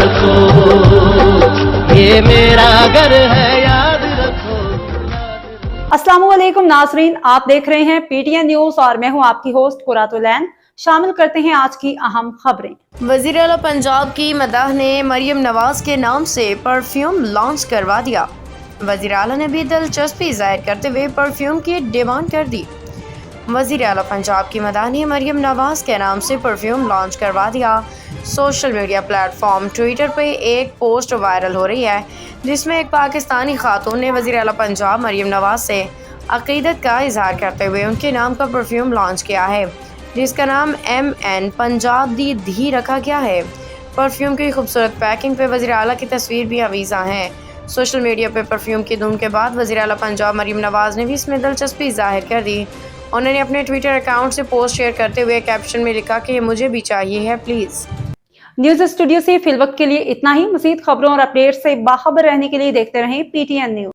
رکھو یہ میرا گھر ہے یاد رکھو. السلام علیکم ناظرین، آپ دیکھ رہے ہیں پی ٹی این نیوز اور میں ہوں آپ کی ہوسٹ قرۃ العین. شامل کرتے ہیں آج کی اہم خبریں. وزیر اعلیٰ پنجاب کی مداح نے مریم نواز کے نام سے پرفیوم لانچ کروا دیا. وزیر اعلیٰ نے بھی دلچسپی ظاہر کرتے ہوئے پرفیوم کی ڈیمانڈ کر دی. وزیر اعلیٰ پنجاب کی مداح نے مریم نواز کے نام سے پرفیوم لانچ کروا دیا. Social media plate form Twitter پہ ایک پوسٹ وائرل ہو رہی ہے جس میں ایک پاکستانی خاتون نے وزیر اعلیٰ پنجاب مریم نواز سے عقیدت کا اظہار کرتے ہوئے ان کے نام کا پرفیوم لانچ کیا ہے جس کا نام MN پنجاب دی دھی رکھا گیا ہے. پرفیوم کی خوبصورت پیکنگ پہ وزیر اعلیٰ کی تصویر بھی آویزاں ہے. سوشل میڈیا پہ پرفیوم کی دھوم کے بعد وزیر اعلیٰ پنجاب مریم نواز نے بھی اس میں دلچسپی ظاہر کر دی. انہوں نے اپنے ٹویٹر اکاؤنٹ سے پوسٹ شیئر کرتے ہوئے کیپشن میں لکھا کہ یہ مجھے بھی چاہیے ہے پلیز. نیوز اسٹوڈیو سے فی الوقت کے لیے اتنا ہی. مزید خبروں اور اپڈیٹ سے باخبر رہنے کے لیے دیکھتے رہیں PTN نیوز.